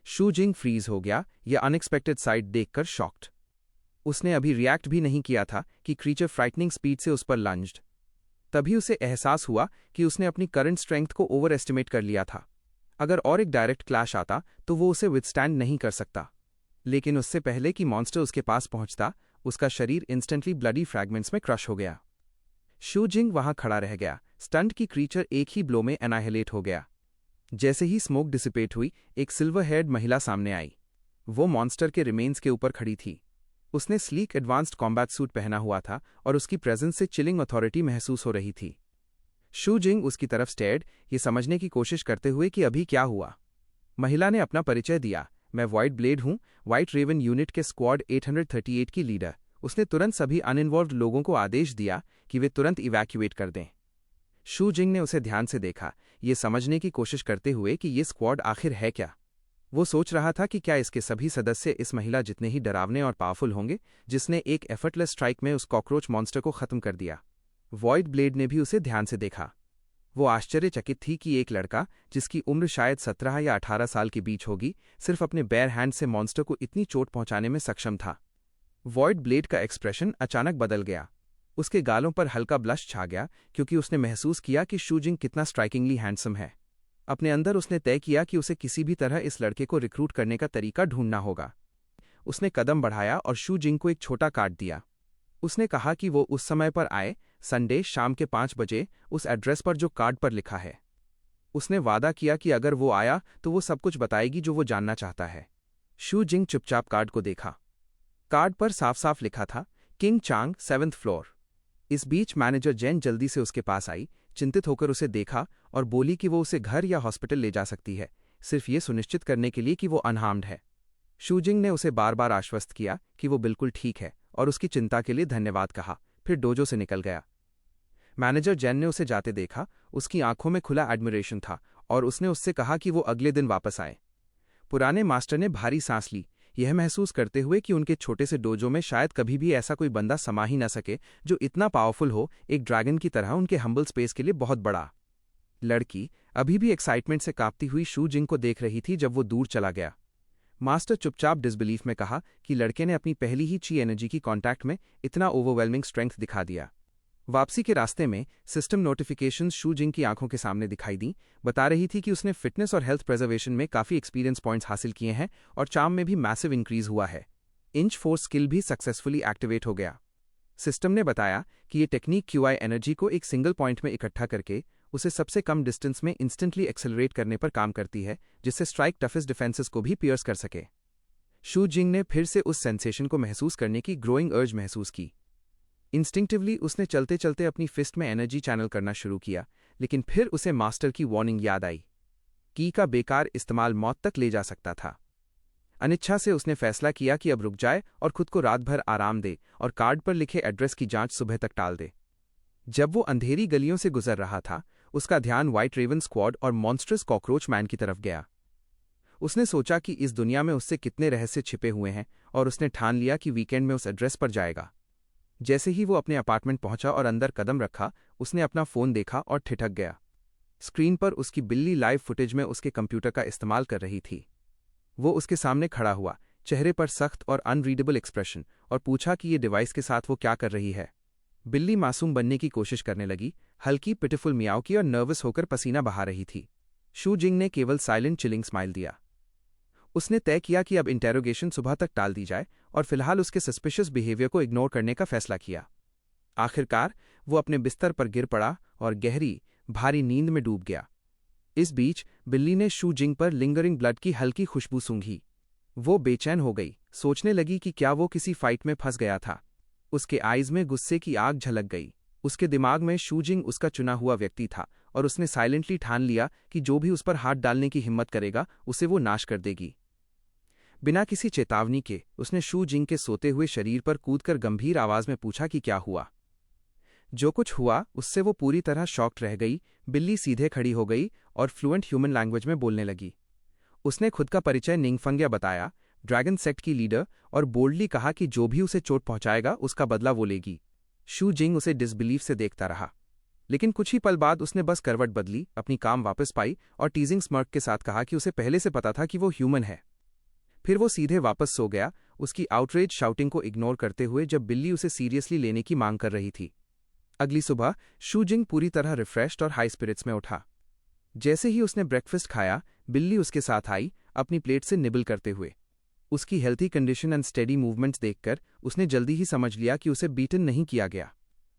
शू जिंग फ्रीज हो गया, यह अनएक्सपेक्टेड साइड देखकर शॉक्ड। उसने अभी रिएक्ट भी नहीं किया था कि क्रीचर फ्राइटनिंग स्पीड से उस पर लंज्ड। तभी उसे एहसास हुआ कि उसने अपनी करंट स्ट्रेंथ को ओवर एस्टिमेट कर लिया था। अगर और एक डायरेक्ट क्लैश आता तो वो उसे विथस्टैंड नहीं कर सकता। लेकिन उससे पहले कि मॉन्स्टर उसके पास पहुंचता, उसका शरीर इंस्टेंटली ब्लडी फ्रैगमेंट्स में क्रश हो गया। शू जिंग वहां खड़ा रह गया। स्टंट की क्रीचर एक ही ब्लो में एनाहिलेट हो गया। जैसे ही स्मोक डिसिपेट हुई, एक सिल्वर हेयर्ड महिला सामने आई। वो मॉन्स्टर के रिमेन्स के ऊपर खड़ी थी। उसने स्लीक एडवांस्ड कॉम्बैट सूट पहना हुआ था और उसकी प्रेजेंस से चिलिंग अथॉरिटी महसूस हो रही थी। शू जिंग उसकी तरफ स्टेयर्ड, ये समझने की कोशिश करते हुए कि अभी क्या हुआ। महिला ने अपना परिचय दिया, मैं व्हाइट ब्लेड हूँ, व्हाइट रेवन यूनिट के स्क्वाड 838 की लीडर। उसने तुरंत सभी अनइन्वॉल्व्ड लोगों को आदेश दिया कि वे तुरंत इवैक्यूएट कर दें। शू जिंग ने उसे ध्यान से देखा, ये समझने की कोशिश करते हुए कि ये स्क्वाड आखिर है क्या। वो सोच रहा था कि क्या इसके सभी सदस्य इस महिला जितने ही डरावने और पावरफुल होंगे, जिसने एक एफर्टलेस स्ट्राइक में उस कॉकरोच मॉन्स्टर को खत्म कर दिया। व्हाइट ब्लेड ने भी उसे ध्यान से देखा। वो आश्चर्यचकित थी कि एक लड़का, जिसकी उम्र शायद 17 या 18 साल के बीच होगी, सिर्फ अपने बेयर हैंड से मॉन्स्टर को इतनी चोट पहुंचाने में सक्षम था। व्हाइट ब्लेड का एक्सप्रेशन अचानक बदल गया। उसके गालों पर हल्का ब्लश छा गया क्योंकि उसने महसूस किया कि शू जिंग कितना स्ट्राइकिंगली हैंडसम है। अपने अंदर उसने तय किया कि उसे किसी भी तरह इस लड़के को रिक्रूट करने का तरीका ढूंढना होगा। उसने कदम बढ़ाया और शू जिंग को एक छोटा कार्ड दिया। उसने कहा कि वो उस समय पर आए, संडे शाम के 5 बजे, उस एड्रेस पर जो कार्ड पर लिखा है। उसने वादा किया कि अगर वो आया तो वो सब कुछ बताएगी जो वो जानना चाहता है। शू जिंग चुपचाप कार्ड को देखा। कार्ड पर साफ साफ लिखा था, किंग चांग, 7th फ्लोर। इस बीच मैनेजर जेन जल्दी से उसके पास आई, चिंतित होकर उसे देखा और बोली कि वो उसे घर या हॉस्पिटल ले जा सकती है, सिर्फ ये सुनिश्चित करने के लिए कि वो अनहार्म्ड है। शू जिंग ने उसे बार बार आश्वस्त किया कि वो बिल्कुल ठीक है और उसकी चिंता के लिए धन्यवाद कहा, फिर डोजो से निकल गया। मैनेजर जेन ने उसे जाते देखा, उसकी आंखों में खुला एडमिरेशन था और उसने उससे कहा कि वो अगले दिन वापस आए। पुराने मास्टर ने भारी सांस ली, यह महसूस करते हुए कि उनके छोटे से डोजो में शायद कभी भी ऐसा कोई बंदा समा ही न सके जो इतना पावरफुल हो, एक ड्रैगन की तरह उनके हम्बल स्पेस के लिए बहुत बड़ा। लड़की अभी भी एक्साइटमेंट से कांपती हुई शू जिंग को देख रही थी जब वो दूर चला गया। मास्टर चुपचाप डिसबिलीफ में कहा कि लड़के ने अपनी पहली ही ची एनर्जी की कांटेक्ट में इतना ओवरवेलमिंग स्ट्रेंथ दिखा दिया। वापसी के रास्ते में सिस्टम नोटिफिकेशंस शू जिंग की आंखों के सामने दिखाई दी, बता रही थी कि उसने फिटनेस और हेल्थ प्रिजर्वेशन में काफ़ी एक्सपीरियंस पॉइंट्स हासिल किए हैं और चार्म में भी मैसिव इंक्रीज हुआ है। इंच फोर्स स्किल भी सक्सेसफुली एक्टिवेट हो गया। सिस्टम ने बताया कि ये टेक्निक क्यूआई एनर्जी को एक सिंगल पॉइंट में इकट्ठा करके उसे सबसे कम डिस्टेंस में इंस्टेंटली एक्सेलरेट करने पर काम करती है, जिससे स्ट्राइक टफेस्ट डिफेंसेस को भी पियर्स कर सके। शू जिंग ने फिर से उस सेंसेशन को महसूस करने की ग्रोइंग अर्ज महसूस की। इंस्टिंक्टिवली उसने चलते चलते अपनी फिस्ट में एनर्जी चैनल करना शुरू किया, लेकिन फिर उसे मास्टर की वार्निंग याद आई। की का बेकार इस्तेमाल मौत तक ले जा सकता था। अनिच्छा से उसने फैसला किया कि अब रुक जाए और खुद को रात भर आराम दे और कार्ड पर लिखे एड्रेस की जांच सुबह तक टाल दे। जब वो अंधेरी गलियों से गुजर रहा था, उसका ध्यान व्हाइट रेवन स्क्वाड और मॉन्स्ट्रस कॉकरोच मैन की तरफ गया। उसने सोचा कि इस दुनिया में उससे कितने रहस्य छिपे हुए हैं और उसने ठान लिया कि वीकेंड में उस एड्रेस पर जाएगा। जैसे ही वो अपने अपार्टमेंट पहुंचा और अंदर कदम रखा, उसने अपना फोन देखा और ठिठक गया। स्क्रीन पर उसकी बिल्ली लाइव फुटेज में उसके कंप्यूटर का इस्तेमाल कर रही थी। वो उसके सामने खड़ा हुआ, चेहरे पर सख्त और अनरीडेबल एक्सप्रेशन, और पूछा कि ये डिवाइस के साथ वो क्या कर रही है। बिल्ली मासूम बनने की कोशिश करने लगी, हल्की पिटिफुल मियाओ की और नर्वस होकर पसीना बहा रही थी। शू जिंग ने केवल साइलेंट चिलिंग स्माइल दिया। उसने तय किया कि अब इंटेरोगेशन सुबह तक टाल दी जाए और फिलहाल उसके सस्पिशियस बिहेवियर को इग्नोर करने का फैसला किया। आखिरकार वो अपने बिस्तर पर गिर पड़ा और गहरी, भारी नींद में डूब गया। इस बीच बिल्ली ने शू जिंग पर लिंगरिंग ब्लड की हल्की खुशबू सूंघी। वो बेचैन हो गई, सोचने लगी कि क्या वो किसी फाइट में फंस गया था। उसके आइज में गुस्से की आग झलक गई। उसके दिमाग में शू जिंग उसका चुना हुआ व्यक्ति था और उसने साइलेंटली ठान लिया कि जो भी उस पर हाथ डालने की हिम्मत करेगा उसे वो नाश कर देगी। बिना किसी चेतावनी के उसने शू जिंग के सोते हुए शरीर पर कूदकर गंभीर आवाज में पूछा कि क्या हुआ। जो कुछ हुआ उससे वो पूरी तरह शॉक्ड रह गई। बिल्ली सीधे खड़ी हो गई और फ्लुएंट ह्यूमन लैंग्वेज में बोलने लगी। उसने खुद का परिचय निंगफंग्या बताया, ड्रैगन सेक्ट की लीडर, और बोल्डली कहा कि जो भी उसे चोट पहुंचाएगा उसका बदला वो लेगी। शू जिंग उसे डिसबिलीफ से देखता रहा, लेकिन कुछ ही पल बाद उसने बस करवट बदली, अपनी काम वापस पाई और टीजिंग स्मर्क के साथ कहा कि उसे पहले से पता था कि वो ह्यूमन है। फिर वो सीधे वापस सो गया, उसकी आउटरेज शाउटिंग को इग्नोर करते हुए जब बिल्ली उसे सीरियसली लेने की मांग कर रही थी। अगली सुबह शू जिंग पूरी तरह रिफ्रेश्ड और हाई स्पिरिट्स में उठा। जैसे ही उसने ब्रेकफास्ट खाया, बिल्ली उसके साथ आई, अपनी प्लेट से निबल करते हुए। उसकी healthy condition and steady movements देखकर उसने जल्दी ही समझ लिया कि उसे बीटन नहीं किया गया।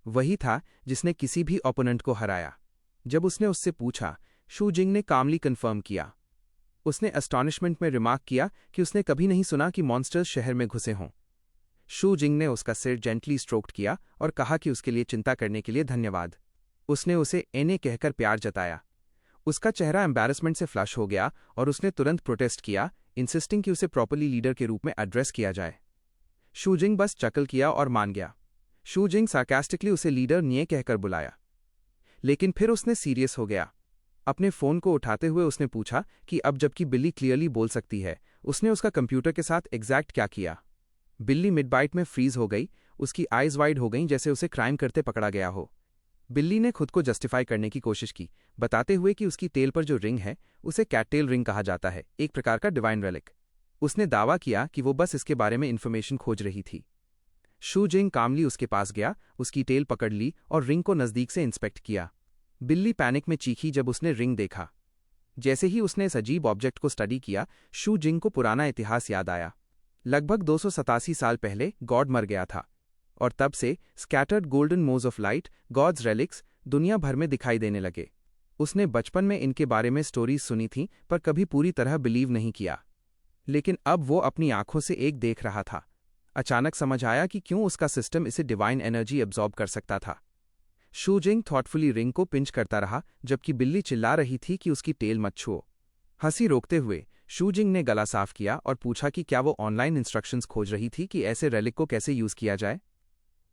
वही था जिसने किसी भी ओपोनेंट को हराया। जब उसने उससे पूछा, शू जिंग ने कामली कन्फर्म किया। उसने एस्टॉनिशमेंट में रिमार्क किया कि उसने कभी नहीं सुना कि मॉन्स्टर्स शहर में घुसे हों। शू जिंग ने उसका सिर जेंटली स्ट्रोक्ड किया और कहा कि उसके लिए चिंता करने के लिए धन्यवाद। उसने उसे एने कहकर प्यार जताया। उसका चेहरा एम्बैरसमेंट से फ्लश हो गया और उसने तुरंत प्रोटेस्ट किया, इंसिस्टिंग कि उसे प्रॉपरली लीडर के रूप में एड्रेस किया जाए। शू जिंग बस चकल किया और मान गया। शू जिंग सार्कास्टिकली उसे लीडर निये कहकर बुलाया। लेकिन फिर उसने सीरियस हो गया। अपने फ़ोन को उठाते हुए उसने पूछा कि अब जबकि बिल्ली क्लियरली बोल सकती है, उसने उसका कंप्यूटर के साथ एग्जैक्ट क्या किया। बिल्ली मिड बाइट में फ्रीज हो गई, उसकी आइज वाइड हो गईं जैसे उसे क्राइम करते पकड़ा गया हो। बिल्ली ने खुद को जस्टिफाई करने की कोशिश की, बताते हुए कि उसकी टेल पर जो रिंग है उसे कैटटेल रिंग कहा जाता है, एक प्रकार का डिवाइन रेलिक। उसने दावा किया कि वो बस इसके बारे में इन्फॉर्मेशन खोज रही थी। शू जिंग कामली उसके पास गया, उसकी टेल पकड़ ली और रिंग को नज़दीक से इंस्पेक्ट किया। बिल्ली पैनिक में चीखी जब उसने रिंग देखा। जैसे ही उसने इस अजीब ऑब्जेक्ट को स्टडी किया, शू जिंग को पुराना इतिहास याद आया। लगभग 287 साल पहले गॉड मर गया था और तब से स्कैटर्ड गोल्डन मोज ऑफ लाइट, गॉड्स रेलिक्स, दुनिया भर में दिखाई देने लगे। उसने बचपन में इनके बारे में स्टोरीज सुनी थीं पर कभी पूरी तरह बिलीव नहीं किया। लेकिन अब वो अपनी आंखों से एक देख रहा था। अचानक समझ आया कि क्यों उसका सिस्टम इसे डिवाइन एनर्जी एब्जॉर्ब कर सकता था। शू जिंग थॉटफुली रिंग को पिंच करता रहा जबकि बिल्ली चिल्ला रही थी कि उसकी टेल मत छुओ। हंसी रोकते हुए शू जिंग ने गला साफ किया और पूछा कि क्या वो ऑनलाइन इंस्ट्रक्शंस खोज रही थी कि ऐसे रेलिक को कैसे यूज किया जाए।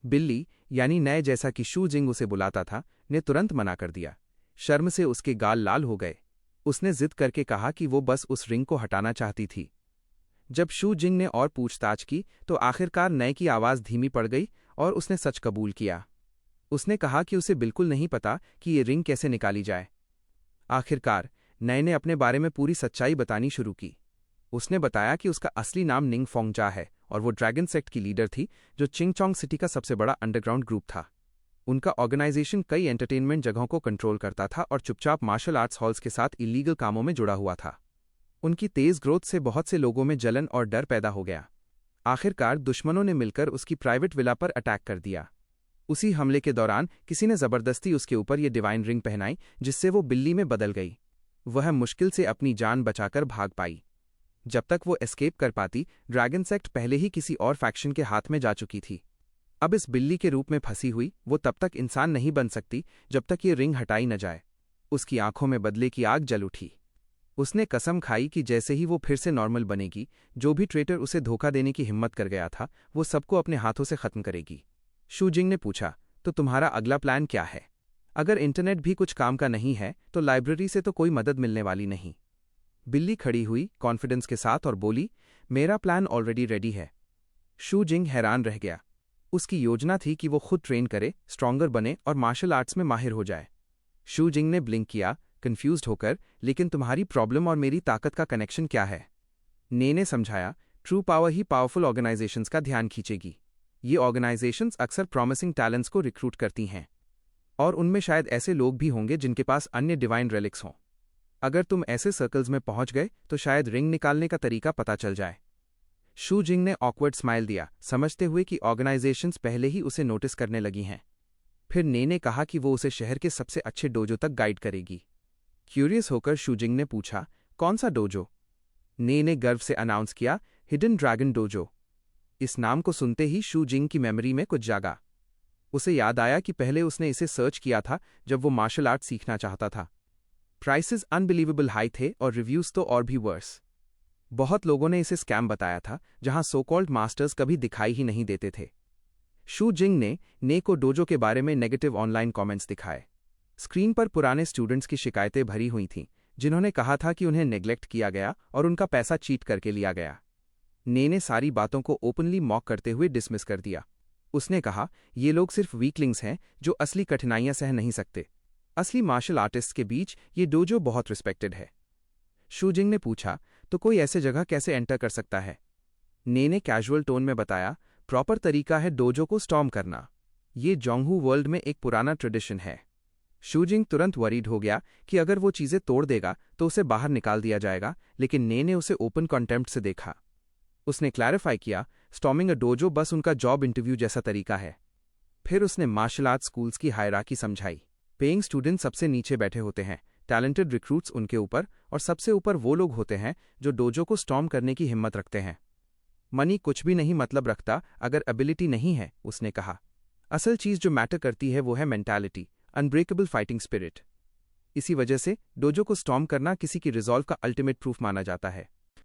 बिल्ली, यानी नए जैसा कि शू जिंग उसे बुलाता था, ने तुरंत मना कर दिया। शर्म से उसके गाल लाल हो गए। उसने जिद करके कहा कि वो बस उस रिंग को हटाना चाहती थी। जब शू जिंग ने और पूछताछ की तो आखिरकार नए की आवाज़ धीमी पड़ गई और उसने सच कबूल किया। उसने कहा कि उसे बिल्कुल नहीं पता कि ये रिंग कैसे निकाली जाए। आखिरकार नए ने अपने बारे में पूरी सच्चाई बतानी शुरू की। उसने बताया कि उसका असली नाम निंग फोंगजा है और वो ड्रैगन सेक्ट की लीडर थी जो चिंगचोंग सिटी का सबसे बड़ा अंडरग्राउंड ग्रुप था। उनका ऑर्गेनाइजेशन कई एंटरटेनमेंट जगहों को कंट्रोल करता था और चुपचाप मार्शल आर्ट्स हॉल्स के साथ इलीगल कामों में जुड़ा हुआ था। उनकी तेज ग्रोथ से बहुत से लोगों में जलन और डर पैदा हो गया। आखिरकार दुश्मनों ने मिलकर उसकी प्राइवेट विला पर अटैक कर दिया। उसी हमले के दौरान किसी ने जबरदस्ती उसके ऊपर ये डिवाइन रिंग पहनाई जिससे वो बिल्ली में बदल गई। वह मुश्किल से अपनी जान बचाकर भाग पाई। जब तक वो एस्केप कर पाती, ड्रैगन सेक्ट पहले ही किसी और फैक्शन के हाथ में जा चुकी थी। अब इस बिल्ली के रूप में फंसी हुई वो तब तक इंसान नहीं बन सकती जब तक ये रिंग हटाई न जाए। उसकी आंखों में बदले की आग जल उठी। उसने कसम खाई कि जैसे ही वो फिर से नॉर्मल बनेगी, जो भी ट्रेटर उसे धोखा देने की हिम्मत कर गया था वो सबको अपने हाथों से खत्म करेगी। शू जिंग ने पूछा, तो तुम्हारा अगला प्लान क्या है? अगर इंटरनेट भी कुछ काम का नहीं है तो लाइब्रेरी से तो कोई मदद मिलने वाली नहीं। बिल्ली खड़ी हुई कॉन्फिडेंस के साथ और बोली, मेरा प्लान ऑलरेडी रेडी है। शू जिंग हैरान रह गया। उसकी योजना थी कि वो खुद ट्रेन करे, स्ट्रॉन्गर बने और मार्शल आर्ट्स में माहिर हो जाए। शू जिंग ने ब्लिंक किया, कंफ्यूज्ड होकर, लेकिन तुम्हारी प्रॉब्लम और मेरी ताकत का कनेक्शन क्या है? ने समझाया, ट्रू पावर ही पावरफुल ऑर्गेनाइजेशंस का ध्यान खींचेगी। ये ऑर्गेनाइजेशंस अक्सर प्रॉमिसिंग टैलेंट्स को रिक्रूट करती हैं और उनमें शायद ऐसे लोग भी होंगे जिनके पास अन्य डिवाइन रेलिक्स हों। अगर तुम ऐसे सर्कल्स में पहुंच गए तो शायद रिंग निकालने का तरीका पता चल जाए। शू जिंग ने ऑकवर्ड स्माइल दिया, समझते हुए कि ऑर्गेनाइजेशंस पहले ही उसे नोटिस करने लगी हैं। फिर ने कहा कि वो उसे शहर के सबसे अच्छे डोजो तक गाइड करेगी। क्यूरियस होकर शू जिंग ने पूछा, कौन सा डोजो? ने गर्व से अनाउंस किया, हिडन ड्रैगन डोजो। इस नाम को सुनते ही शू जिंग की मेमोरी में कुछ जागा। उसे याद आया कि पहले उसने इसे सर्च किया था जब वो मार्शल आर्ट सीखना चाहता था। प्राइसेस अनबिलीवेबल हाई थे और रिव्यूज तो और भी वर्स। बहुत लोगों ने इसे स्कैम बताया था जहां सो कॉल्ड मास्टर्स कभी दिखाई ही नहीं देते थे। शू जिंग ने को डोजो के बारे में नेगेटिव ऑनलाइन कमेंट्स दिखाए। स्क्रीन पर पुराने स्टूडेंट्स की शिकायतें भरी हुई थीं जिन्होंने कहा था कि उन्हें नेग्लेक्ट किया गया और उनका पैसा चीट करके लिया गया। ने सारी बातों को ओपनली मॉक करते हुए डिसमिस कर दिया। उसने कहा, ये लोग सिर्फ वीकलिंग्स हैं जो असली कठिनाइयां सह नहीं सकते। असली मार्शल आर्टिस्ट्स के बीच ये डोजो बहुत रिस्पेक्टेड है। शू जिंग ने पूछा, तो कोई ऐसे जगह कैसे एंटर कर सकता है? ने कैजुअल टोन में बताया, प्रॉपर तरीका है डोजो को स्टॉर्म करना। ये जोंगहू वर्ल्ड में एक पुराना ट्रेडिशन है। शू जिंग तुरंत वरीड हो गया कि अगर वो चीज़ें तोड़ देगा तो उसे बाहर निकाल दिया जाएगा, लेकिन ने उसे ओपन कॉन्टेम्प्ट से देखा। उसने क्लैरिफाई किया, स्टॉर्मिंग अ डोजो बस उनका जॉब इंटरव्यू जैसा तरीका है। फिर उसने मार्शल आर्ट स्कूल्स की हायरार्की समझाई। पेइंग स्टूडेंट सबसे नीचे बैठे होते हैं, टैलेंटेड रिक्रूट्स उनके ऊपर और सबसे ऊपर वो लोग होते हैं जो डोजो को स्टॉर्म करने की हिम्मत रखते हैं। मनी कुछ भी नहीं मतलब रखता अगर एबिलिटी नहीं है, उसने कहा। असल चीज जो मैटर करती है वो है मेंटालिटी, अनब्रेकेबल फाइटिंग स्पिरिट। इसी वजह से डोजो को स्टॉर्म करना किसी की रिजॉल्व का अल्टीमेट प्रूफ माना जाता है।